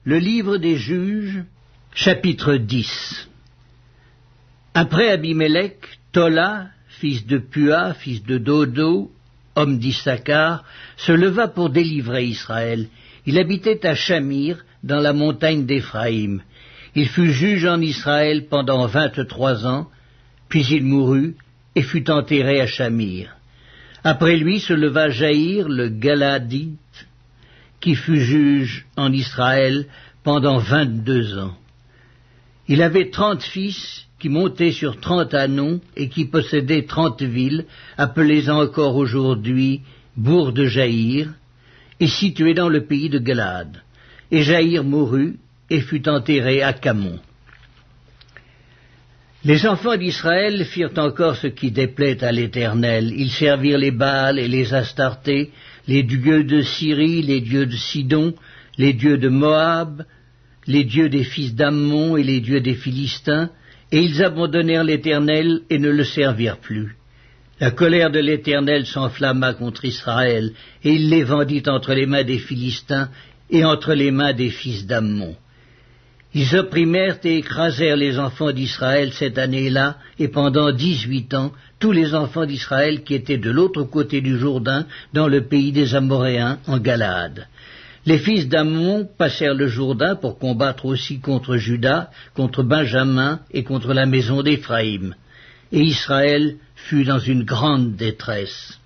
Le livre des Juges, chapitre 10. Après Abimélec, Tola, fils de Pua, fils de Dodo, homme d'Issachar, se leva pour délivrer Israël. Il habitait à Shamir, dans la montagne d'Éphraïm. Il fut juge en Israël pendant 23 ans, puis il mourut et fut enterré à Shamir. Après lui se leva Jaïr, le Galaadite, qui fut juge en Israël pendant 22 ans. Il avait 30 fils qui montaient sur 30 ânons et qui possédaient 30 villes, appelées encore aujourd'hui bourgs de Jaïr, et situées dans le pays de Galaad. Et Jaïr mourut et fut enterré à Camon. Les enfants d'Israël firent encore ce qui déplaît à l'Éternel. Ils servirent les Baals et les Astartés, les dieux de Syrie, les dieux de Sidon, les dieux de Moab, les dieux des fils d'Ammon et les dieux des Philistins, et ils abandonnèrent l'Éternel et ne le servirent plus. La colère de l'Éternel s'enflamma contre Israël, et il les vendit entre les mains des Philistins et entre les mains des fils d'Ammon. Ils opprimèrent et écrasèrent les enfants d'Israël cette année-là, et pendant 18 ans, tous les enfants d'Israël qui étaient de l'autre côté du Jourdain, dans le pays des Amoréens, en Galaad. Les fils d'Ammon passèrent le Jourdain pour combattre aussi contre Juda, contre Benjamin et contre la maison d'Éphraïm. Et Israël fut dans une grande détresse.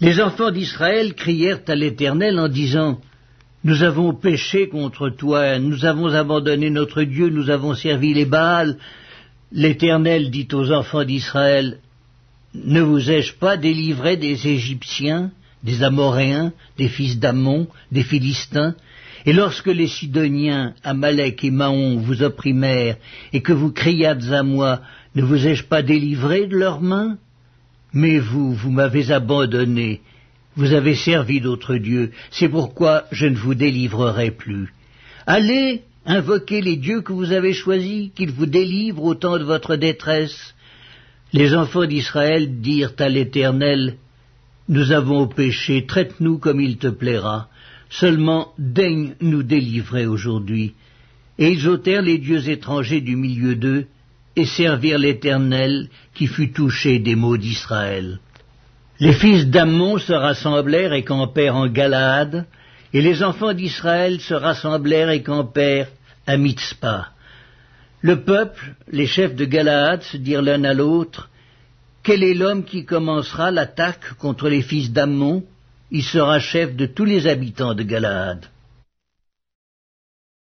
Les enfants d'Israël crièrent à l'Éternel en disant: « Nous avons péché contre toi, nous avons abandonné notre Dieu, nous avons servi les Baals. » L'Éternel dit aux enfants d'Israël: « Ne vous ai-je pas délivré des Égyptiens, des Amoréens, des fils d'Ammon, des Philistins? Et lorsque les Sidoniens, Amalek et Maon vous opprimèrent, et que vous criâtes à moi, ne vous ai-je pas délivré de leurs mains? Mais vous m'avez abandonné. Vous avez servi d'autres dieux, c'est pourquoi je ne vous délivrerai plus. Allez, invoquez les dieux que vous avez choisis, qu'ils vous délivrent au temps de votre détresse. » Les enfants d'Israël dirent à l'Éternel: « Nous avons péché, traite-nous comme il te plaira. Seulement daigne nous délivrer aujourd'hui. » Et ils ôtèrent les dieux étrangers du milieu d'eux, et servirent l'Éternel, qui fut touché des maux d'Israël. Les fils d'Ammon se rassemblèrent et campèrent en Galaad, et les enfants d'Israël se rassemblèrent et campèrent à Mitzpa. Le peuple, les chefs de Galaad, se dirent l'un à l'autre: « Quel est l'homme qui commencera l'attaque contre les fils d'Ammon? Il sera chef de tous les habitants de Galaad. »